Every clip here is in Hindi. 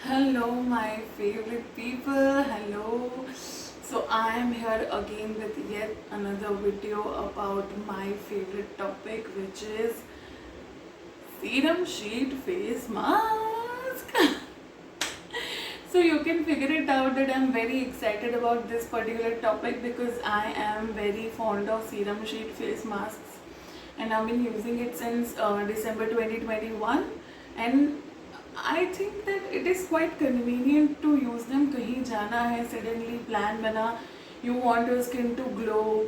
Hello, my favorite people. Hello. So, I am here again with yet another video about my favorite topic, which is serum sheet face mask. So, you can figure it out that I'm very excited about this particular topic because I am very fond of serum sheet face masks and I've been using it since December 2021. And I think that it is quite convenient to use them. कहीं जाना है, suddenly plan बना, you want your skin to glow.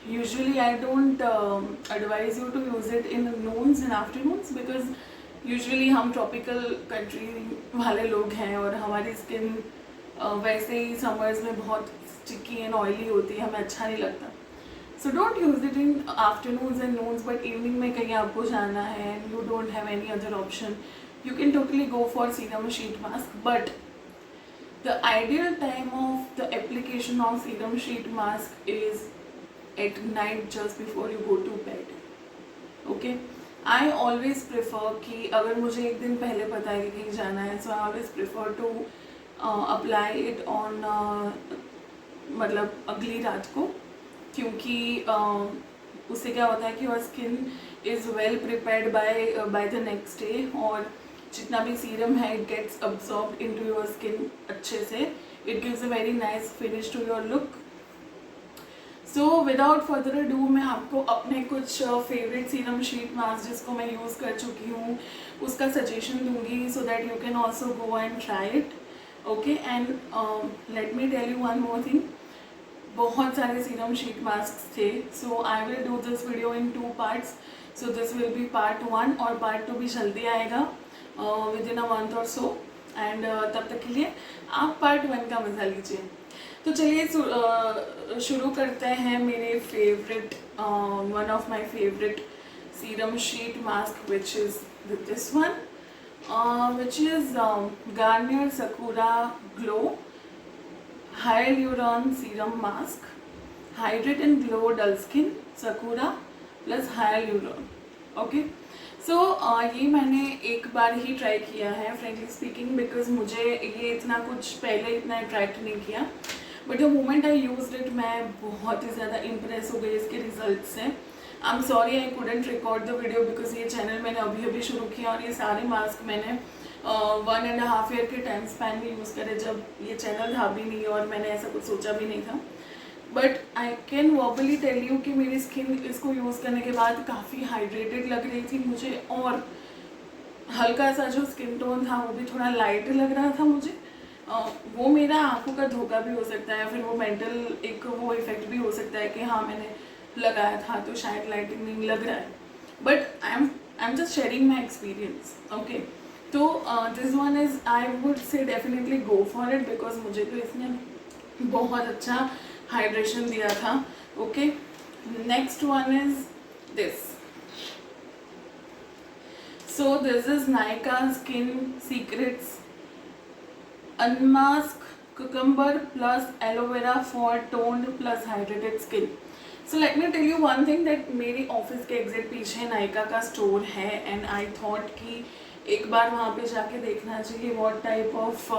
Usually I don't advise you to use it in noons and afternoons because usually हम tropical country वाले लोग हैं और हमारी skin वैसे ही summers में बहुत sticky and oily होती है, हमें अच्छा नहीं लगता. So don't use it in afternoons and noons, but evening में कहीं आपको जाना है and you don't have any other option, you can totally go for serum sheet mask. But the ideal time of the application of serum sheet mask is at night just before you go to bed. Okay, I always prefer कि अगर मुझे एक दिन पहले पता है कि कहीं जाना है, so I always prefer to apply it on मतलब अगली रात को, क्योंकि उससे क्या होता है कि your skin is well prepared by the next day और जितना भी सीरम है it gets absorbed into your skin अच्छे से. It gives a very nice finish to your look. So without further ado मैं आपको अपने कुछ फेवरेट सीरम शीट मास्क जिसको मैं यूज़ कर चुकी हूँ उसका सजेशन दूंगी so that you can also go and try it. Okay, and let me tell you one more thing. बहुत सारे सीरम शीट मास्क थे, so I will do this video in 2 parts. So this will be part 1 और पार्ट 2 भी जल्दी आएगा विद इन अ मंथ और सो. एंड तब तक के लिए आप पार्ट 1 का मज़ा लीजिए. तो चलिए शुरू करते हैं मेरे favourite one of my favourite serum sheet mask which is this one which is Garnier सकूरा glow Hyaluron Serum Mask. Hydrate and Glow Dull Skin Sakura plus Hyaluron. Okay. So ये मैंने एक बार ही ट्राई किया है फ्रेंकली स्पीकिंग, बिकॉज मुझे ये इतना कुछ पहले इतना अट्रैक्ट नहीं किया. But the moment I used it मैं बहुत ही ज़्यादा इम्प्रेस हो गई इसके रिजल्ट से. I am sorry I couldn't record the video because ये चैनल मैंने अभी अभी शुरू किया और ये सारे मास्क मैंने 1.5 ईयर के टाइम स्पैन में यूज़ करे जब ये चैनल था भी नहीं और मैंने ऐसा कुछ सोचा भी नहीं था. But I can verbally tell you कि मेरी स्किन इसको यूज़ करने के बाद काफ़ी हाइड्रेटेड लग रही थी मुझे और हल्का सा जो स्किन टोन था वो भी थोड़ा लाइट लग रहा था मुझे. वो मेरा आंखों का धोखा भी हो सकता है, फिर वो मेंटल एक वो इफेक्ट भी हो सकता है कि हाँ मैंने लगाया था तो शायद लाइटनिंग लग रहा है. But I am just sharing my experience. Okay, तो this one is I would say definitely go for it because मुझे तो इसने बहुत अच्छा हाइड्रेशन दिया था. Okay, next one is this. So this is Nykaa skin secrets unmask cucumber plus aloe vera for toned plus hydrated skin. So let me tell you one thing that मेरी ऑफिस के एग्जैक्ट पीछे नायका का स्टोर है एंड आई थॉट कि एक बार वहाँ पे जाके देखना चाहिए what type of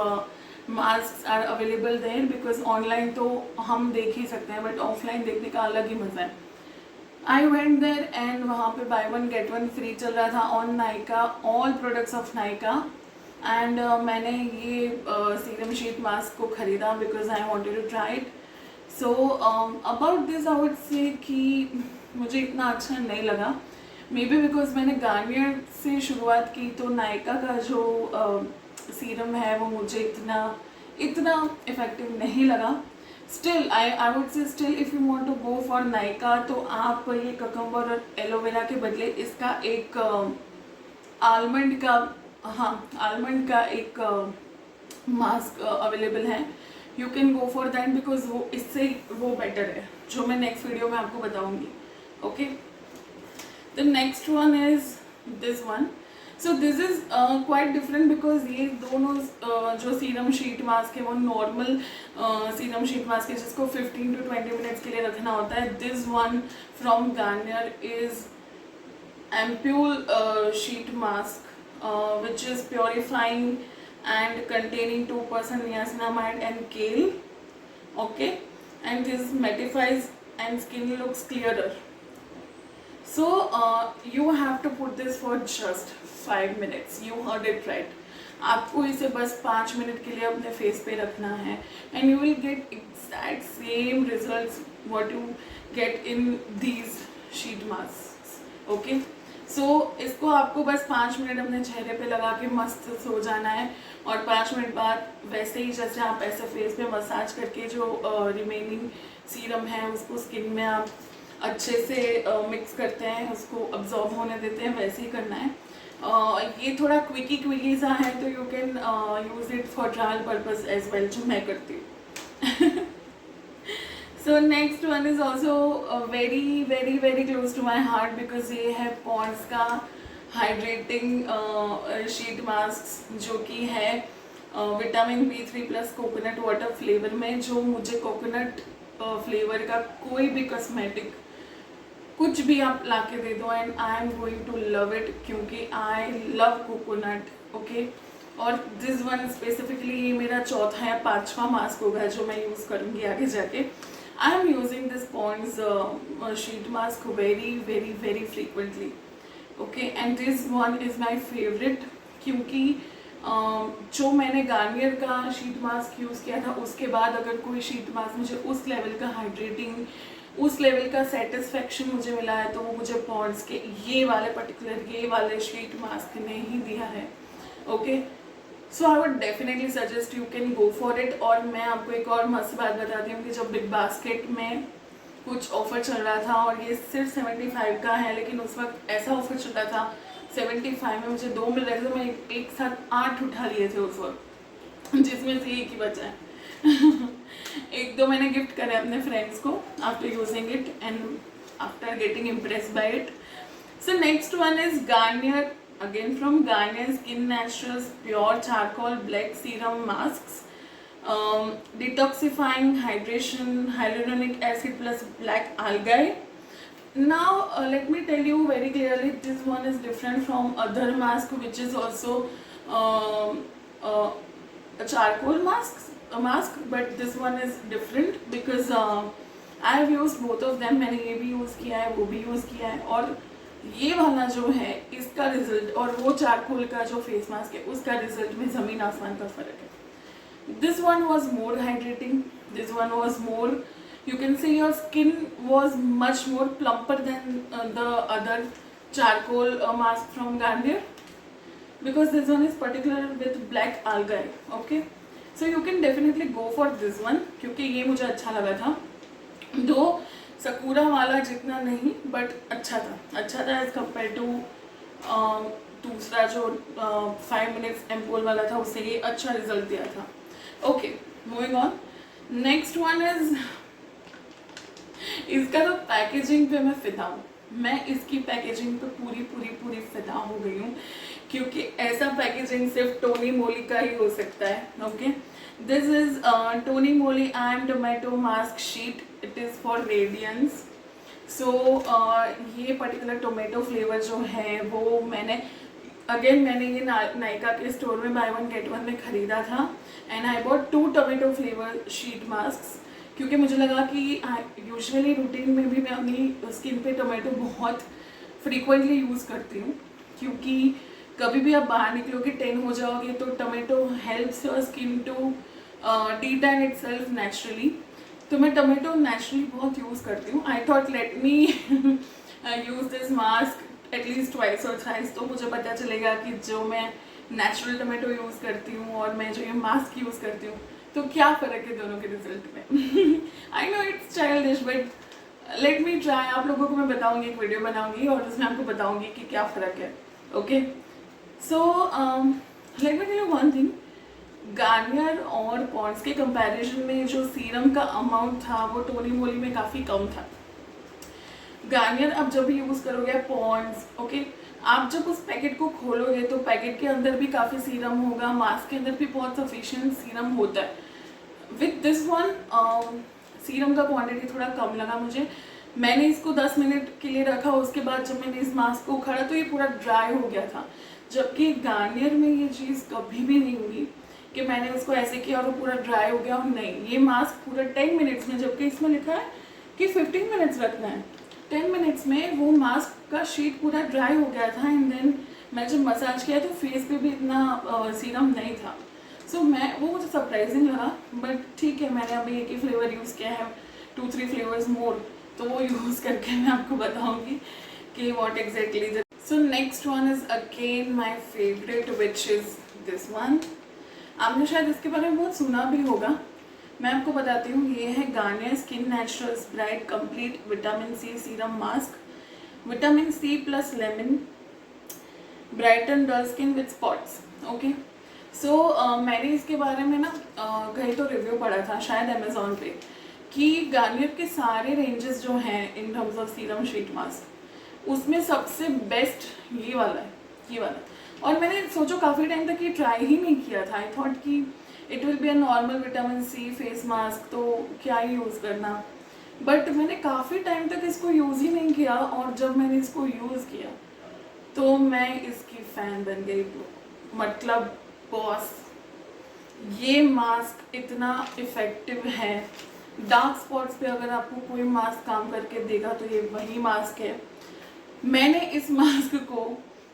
mask are available there, because online तो हम देख ही सकते हैं बट ऑफलाइन देखने का अलग ही मज़ा है. आई वेंट देयर एंड वहाँ पे buy one get one free चल रहा था on Nykaa, all products of Nykaa. And मैंने ये सीरम शीट मास्क को ख़रीदा because I wanted to try it. So about this I would say कि मुझे इतना अच्छा नहीं लगा. मे बी बिकॉज मैंने गार्नियर से शुरुआत की तो नायका का जो सीरम है वो मुझे इतना इफ़ेक्टिव नहीं लगा. Still I would say still if you want to go for Nykaa तो आप ये ककम्बर और एलोवेरा के बदले इसका एक आलमंड का एक मास्क अवेलेबल है. You can go for that because वो इससे वो बेटर है जो मैं नेक्स्ट वीडियो में आपको बताऊंगी. Okay, the next one is this one. So this is quite different because ये दोनों जो सीरम शीट मास्क है वो नॉर्मल सीरम शीट मास्क है जिसको 15 to 20 मिनट्स के लिए रखना होता है. This one from Garnier is ampoule sheet mask which is purifying and containing 2% niacinamide and kale. Okay, and this mattifies and skin looks clearer. So you have to put this for just 5 minutes. You heard it right. आपको इसे बस 5 मिनट के लिए अपने फेस पे रखना है and you will get exact same results what you get in these sheet mask. Okay, so इसको आपको बस 5 मिनट अपने चेहरे पे लगा के मस्त सो जाना है और 5 मिनट बाद वैसे ही जैसे आप ऐसे फेस पे मसाज करके जो रिमेनिंग सीरम है उसको स्किन में आप अच्छे से मिक्स करते हैं, उसको अब्जॉर्ब होने देते हैं, वैसे ही करना है. ये थोड़ा क्विकी सा है तो you can use it for trial purpose as well, जो मैं करती हूँ. So next one is also very very very close to my heart because ये है पॉन्ड्स का हाइड्रेटिंग शीट मास्क, जो कि है vitamin B3 plus coconut water flavour में. जो मुझे कोकोनट फ्लेवर का कोई भी कॉस्मेटिक कुछ भी आप ला के दे दो and I am going to love it, क्योंकि आई लव कोकोनट. ओके, और दिस वन स्पेसिफिकली ये मेरा चौथा या 5वां मास्क होगा जो मैं यूज़ करूँगी आगे जाके. I am using this Pond's sheet mask very very very frequently. Okay, and this one is my favourite, क्योंकि जो मैंने गार्नियर का शीट मास्क यूज़ किया था उसके बाद अगर कोई शीट मास्क मुझे उस लेवल का हाइड्रेटिंग, उस लेवल का सेटिस्फेक्शन मुझे मिला है तो वो मुझे पॉन्ड्स के ये वाले पर्टिकुलर ये वाले शीट मास्क ने ही दिया है. Okay, so I would definitely suggest you can go for it. और मैं आपको एक और मस्त बात बताती हूँ कि जब बिग बास्केट में कुछ ऑफर चल रहा था और ये सिर्फ 75 का है, लेकिन उस वक्त ऐसा ऑफर चल रहा था 75 में मुझे 2 मिल रहे थे, तो मैं एक साथ 8 उठा लिए थे उस वक्त, जिसमें से एक ही बचा है. एक दो मैंने गिफ्ट करे अपने फ्रेंड्स को after using it and after getting impressed by it. So next one is Garnier, again from Garnier skin naturals pure charcoal black serum mask, detoxifying hydration hyaluronic acid plus black algae. Now let me tell you very clearly, this one is different from other mask which is also a charcoal mask, but this one is different because I have used both of them. मैंने ये भी यूज़ किया है, वो भी यूज़ किया है, और ये वाला जो है इसका रिजल्ट और वो चारकोल का जो फेस मास्क है उसका रिजल्ट में ज़मीन आसमान का फ़र्क है. This one was more hydrating, this one was more, you can say your skin was much more plumper than the other charcoal mask from Garnier, because this one is particular with black algae. Okay, so you can definitely go for this one क्योंकि ये मुझे अच्छा लगा था. दो सकूरा वाला जितना नहीं बट अच्छा था एज कम्पेयर टू दूसरा जो 5 मिनट्स एम्पोल वाला था, उससे ये अच्छा रिजल्ट दिया था. Okay, moving on. Next one is, इसका तो पैकेजिंग पे मैं फिदा हूँ. मैं इसकी पैकेजिंग पे पूरी फिदा हो गई हूँ, क्योंकि ऐसा पैकेजिंग सिर्फ टोनी मोली का ही हो सकता है. Okay, this is Tony Moly and tomato mask sheet. It is for radiance. So ये पर्टिकुलर टोमेटो फ्लेवर जो है वो मैंने ये नायका के स्टोर में बाय वन गेट वन में ख़रीदा था and I bought 2 tomato flavour sheet mask, क्योंकि मुझे लगा कि यूजुअली रूटीन में भी मैं अपनी स्किन पे टोमेटो बहुत फ्रीक्वेंटली यूज़ करती हूँ, क्योंकि कभी भी आप बाहर निकलोगे टेन हो जाओगे तो tomato helps your skin to detan itself naturally. तो मैं टोमेटो नेचुरली बहुत यूज़ करती हूँ. I thought let me use this mask atleast twice और थ्राइस, तो मुझे पता चलेगा कि जो मैं नेचुरल टोमेटो यूज़ करती हूँ और मैं जो ये मास्क यूज़ करती हूँ तो क्या फ़र्क है दोनों के रिजल्ट में. I know it's childish but let me try. आप लोगों को मैं बताऊँगी, एक वीडियो बनाऊँगी और उसमें आपको बताऊँगी कि क्या फ़र्क है. Okay, so let me tell you one thing. Garnier और पॉन्ड्स के कंपैरिजन में जो सीरम का अमाउंट था वो टोनी मोली में काफ़ी कम था. गार्नियर आप जब भी यूज़ करोगे पॉन्ड्स, ओके, आप जब उस पैकेट को खोलोगे तो पैकेट के अंदर भी काफ़ी सीरम होगा, मास्क के अंदर भी बहुत सफिशिएंट सीरम होता है. विथ दिस वन सीरम का क्वांटिटी थोड़ा कम लगा मुझे. मैंने इसको 10 मिनट के लिए रखा, उसके बाद जब मैंने इस मास्क को उखाड़ा तो ये पूरा ड्राई हो गया था. जबकि गार्नियर में ये चीज़ कभी भी नहीं हुई कि मैंने उसको ऐसे किया और वो पूरा ड्राई हो गया। और नहीं, ये मास्क पूरा 10 मिनट्स में, जबकि इसमें लिखा है कि 15 मिनट्स रखना है, 10 मिनट्स में वो मास्क का शीट पूरा ड्राई हो गया था। एंड देन मैं जब मसाज किया तो फेस पे भी इतना सीरम नहीं था। सो वो मुझे सरप्राइजिंग लगा, बट ठीक है, मैंने अभी एक ही फ्लेवर यूज़ किया है, 2-3 फ्लेवर्स मोर, तो वो यूज़ करके मैं आपको बताऊँगी कि what exactly. So next one is again my favourite which is this one. आपने शायद इसके बारे में बहुत सुना भी होगा। मैं आपको बताती हूँ, ये है Garnier skin naturals bright complete vitamin C serum mask. Vitamin C plus lemon brighten dull skin with spots. Okay, so मैंने इसके बारे में ना कहीं तो रिव्यू पढ़ा था शायद अमेजोन पे, कि गार्नियर के सारे रेंजेस जो हैं in terms of serum sheet mask, उसमें सबसे बेस्ट ये वाला है, ये वाला। और मैंने सोचो काफ़ी टाइम तक ये ट्राई ही नहीं किया था। आई थॉट कि it will be a normal vitamin C face mask, तो क्या ही यूज़ करना। बट मैंने काफ़ी टाइम तक इसको यूज़ ही नहीं किया, और जब मैंने इसको यूज़ किया तो मैं इसकी फ़ैन बन गई। मतलब बॉस, ये मास्क इतना इफ़ेक्टिव है। डार्क स्पॉट्स पे अगर आपको कोई मास्क काम करके देगा तो ये वही मास्क है। मैंने इस मास्क को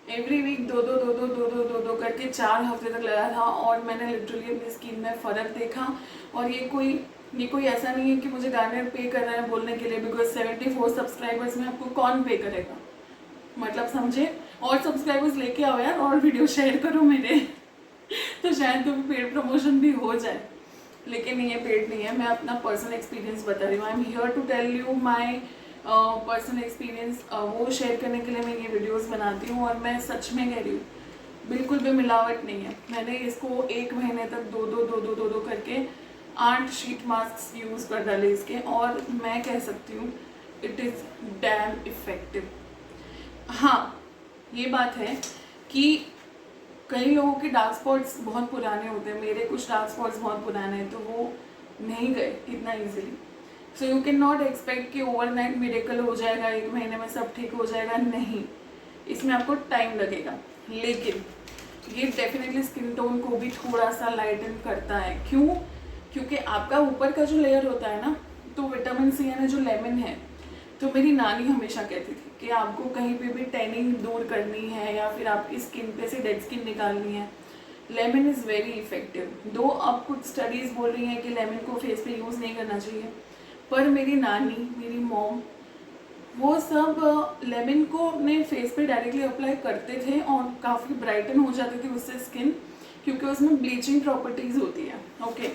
एवरी वीक दो करके 4 हफ्ते तक लगाया था, और मैंने लिटरली अपनी स्किन में फ़र्क देखा। और ये कोई ऐसा नहीं है कि मुझे गार्नियर पे कर रहा है बोलने के लिए, बिकॉज 74 सब्सक्राइबर्स में आपको कौन पे करेगा, मतलब समझे। और सब्सक्राइबर्स लेके आओ यार, और वीडियो शेयर करो मेरे तो शायद कभी पेड प्रमोशन भी हो जाए। लेकिन ये पेड नहीं है, मैं अपना पर्सनल एक्सपीरियंस बता रही हूँ। I am here to tell you my personal experience. वो शेयर करने के लिए मैं ये वीडियोस बनाती हूँ, और मैं सच में कह रही हूँ, बिल्कुल भी मिलावट नहीं है। मैंने इसको 1 महीने तक दो करके 8 शीट मास्क यूज़ कर डाले इसके, और मैं कह सकती हूँ इट इज़ डैम इफेक्टिव। हाँ, ये बात है कि कई लोगों के डार्क स्पॉट्स बहुत पुराने होते हैं। मेरे कुछ डार्क स्पॉट्स बहुत पुराने हैं, तो वो नहीं गए इतना easily. So you can not expect कि ओवरनाइट मिरेकल हो जाएगा, 1 महीने में सब ठीक हो जाएगा। नहीं, इसमें आपको टाइम लगेगा। लेकिन ये डेफिनेटली स्किन टोन को भी थोड़ा सा लाइटन करता है। क्यों? क्योंकि आपका ऊपर का जो लेयर होता है ना, तो विटामिन सी यानी जो लेमन है, तो मेरी नानी हमेशा कहती थी कि आपको कहीं पे भी टैनिंग दूर करनी है या फिर आपकी स्किन पे से डेड स्किन निकालनी है, लेमन इज़ वेरी इफेक्टिव। दो अब कुछ स्टडीज़ बोल रही हैं कि लेमन को फेस पे यूज़ नहीं करना चाहिए, पर मेरी नानी, मेरी मॉम, वो सब लेमन को अपने फेस पे डायरेक्टली अप्लाई करते थे, और काफ़ी ब्राइटन हो जाती थी उससे स्किन, क्योंकि उसमें ब्लीचिंग प्रॉपर्टीज़ होती है। ओके,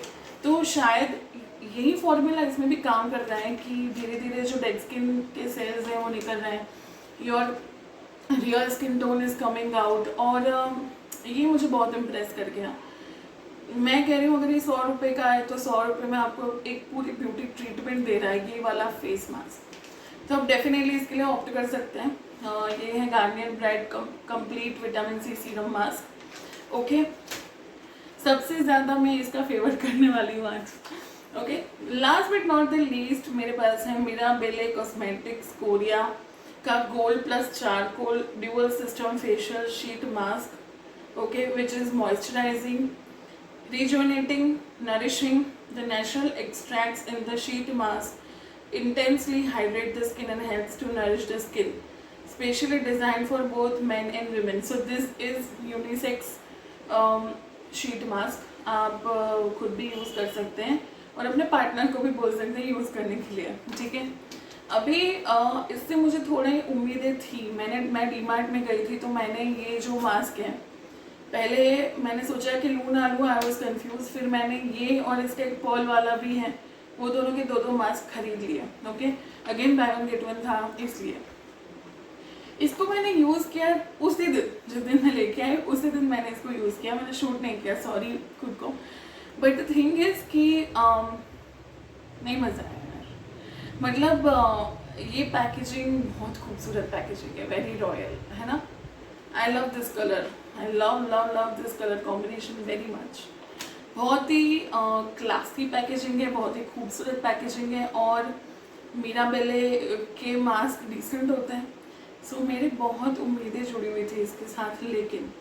तो शायद यही फॉर्मूला इसमें भी काम कर रहा है कि धीरे धीरे जो डेड स्किन के सेल्स हैं वो निकल रहे हैं, your real skin tone is coming out. और ये मुझे बहुत इम्प्रेस कर गया। मैं कह रही हूँ, अगर ये 100 रुपये का है तो 100 रुपये में आपको एक पूरी ब्यूटी ट्रीटमेंट दे रहा है ये वाला फेस मास्क। तो आप डेफिनेटली इसके लिए ऑप्ट कर सकते हैं। ये है Garnier bright complete vitamin C serum mask. Okay, सबसे ज़्यादा मैं इसका फेवर करने वाली हूँ आज। Okay, last but not the least, मेरे पास है मिराबेले कॉस्मेटिक्स कोरिया का gold plus charcoal dual system facial sheet mask. Okay, which is moisturising, rejuvenating, nourishing. The natural extracts in the sheet mask intensely hydrate the skin and helps to nourish the skin. Specially designed for both men and women. So this is unisex sheet mask. आप खुद भी यूज़ कर सकते हैं और अपने पार्टनर को भी बोल सकते हैं यूज़ करने के लिए। ठीक है, अभी इससे मुझे थोड़ी उम्मीदें थी। मैं डीमार्ट में गई थी, तो मैंने ये जो मास्क है, पहले मैंने सोचा कि लूँ ना लूँ, आई वॉज कन्फ्यूज। फिर मैंने ये और इसका एक पॉल वाला भी है, वो दोनों के दो मास्क खरीद लिए। Okay, again bye one get one था, इसलिए इसको मैंने यूज़ किया उसी दिन, जिस दिन मैं लेके आई उसी दिन मैंने इसको यूज़ किया। मैंने शूट नहीं किया, सॉरी खुद को। बट द थिंग इज़ कि नहीं मज़ा आया यार। मतलब ये पैकेजिंग बहुत खूबसूरत पैकेजिंग है, वेरी रॉयल है ना। I love this colour, I love this colour combination very much. बहुत ही क्लासी पैकेजिंग है, बहुत ही खूबसूरत पैकेजिंग है, और मिराबेले के मास्क डिसेंट होते हैं। सो मेरी बहुत उम्मीदें जुड़ी हुई थी इसके साथ, लेकिन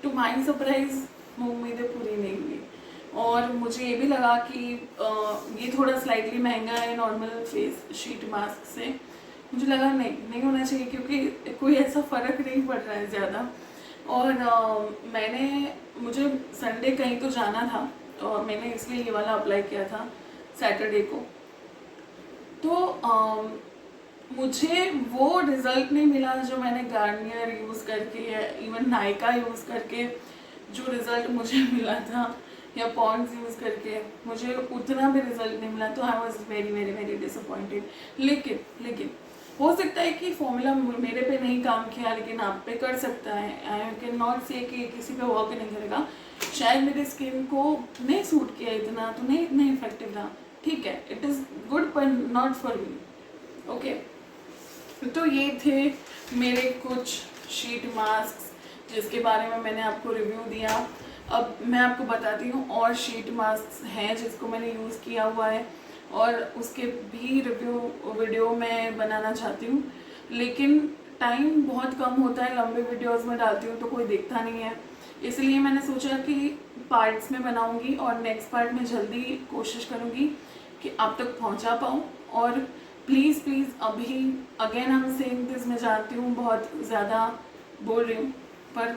टू माई सरप्राइज वो उम्मीदें पूरी नहीं हुई। और मुझे ये भी लगा कि ये थोड़ा स्लाइटली महंगा है नॉर्मल फेस शीट मास्क से। मुझे लगा नहीं होना चाहिए, क्योंकि कोई ऐसा फ़र्क नहीं पड़ रहा है ज़्यादा। और मुझे संडे कहीं तो जाना था और मैंने इसलिए ये वाला अप्लाई किया था सैटरडे को। तो मुझे वो रिज़ल्ट नहीं मिला जो मैंने गार्नियर यूज़ करके या इवन नायका यूज़ करके जो रिज़ल्ट मुझे मिला था, या पॉन्ड्स यूज़ करके मुझे उतना भी रिज़ल्ट नहीं मिला। तो I was very very very disappointed. लेकिन हो सकता है कि फॉर्मूला मेरे पे नहीं काम किया, लेकिन आप पे कर सकता है। आई कैन नॉट से कि किसी पे वर्क नहीं करेगा। शायद मेरी स्किन को नहीं सूट किया इतना, तो नहीं इतना इफेक्टिव रहा, ठीक है, इट इज़ गुड पर नॉट फॉर मी। ओके, तो ये थे मेरे कुछ शीट मास्क जिसके बारे में मैंने आपको रिव्यू दिया। अब मैं आपको बताती हूँ और शीट मास्क हैं जिसको मैंने यूज़ किया हुआ है, और उसके भी रिव्यू वीडियो मैं बनाना चाहती हूँ, लेकिन टाइम बहुत कम होता है। लंबे वीडियोस में डालती हूँ तो कोई देखता नहीं है, इसलिए मैंने सोचा कि पार्ट्स में बनाऊँगी और नेक्स्ट पार्ट में जल्दी कोशिश करूँगी कि आप तक पहुँचा पाऊँ। और प्लीज़ अभी अगेन हम सेम दिस, मैं जानती हूँ बहुत ज़्यादा बोल रही हूँ, पर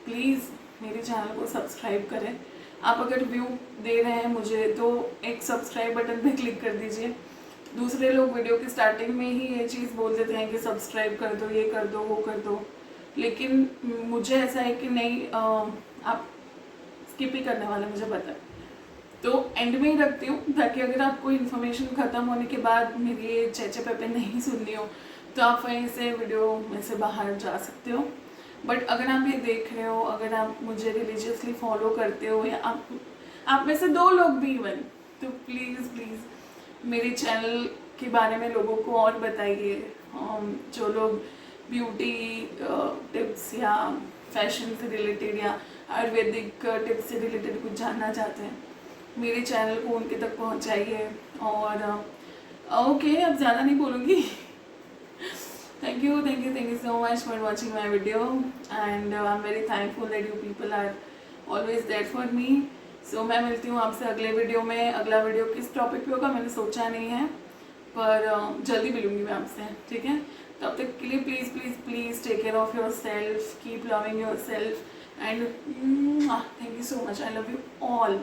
प्लीज़ मेरे चैनल को सब्सक्राइब करें। आप अगर व्यू दे रहे हैं मुझे तो एक सब्सक्राइब बटन पे क्लिक कर दीजिए। दूसरे लोग वीडियो की स्टार्टिंग में ही ये चीज़ बोल देते हैं कि सब्सक्राइब कर दो, ये कर दो, वो कर दो, लेकिन मुझे ऐसा है कि नहीं, आप स्किप ही करने वाले, मुझे पता है। तो एंड में ही रखती हूँ ताकि अगर आपको इन्फॉर्मेशन ख़त्म होने के बाद मेरी ये चेचे पेपे नहीं सुननी हो तो आप वहीं से वीडियो में से बाहर जा सकते हो। बट अगर आप ये देख रहे हो, अगर आप मुझे रिलीजियसली फॉलो करते हो, या आप में से 2 लोग भी इवन, तो प्लीज़ मेरे चैनल के बारे में लोगों को और बताइए। जो लोग ब्यूटी टिप्स या फैशन से रिलेटेड या आयुर्वेदिक टिप्स से रिलेटेड कुछ जानना चाहते हैं, मेरे चैनल को उनके तक पहुंचाइए। और ओके, अब ज़्यादा नहीं बोलूँगी। Thank you so much for watching my video, and I'm very thankful that you people are always there for me. So मैं मिलती हूँ आपसे अगले वीडियो में। अगला वीडियो किस टॉपिक पे होगा मैंने सोचा नहीं है, पर जल्दी मिलूँगी मैं आपसे, ठीक है। तब तक के लिए please take care of yourself, keep loving yourself, and thank you so much, I love you all.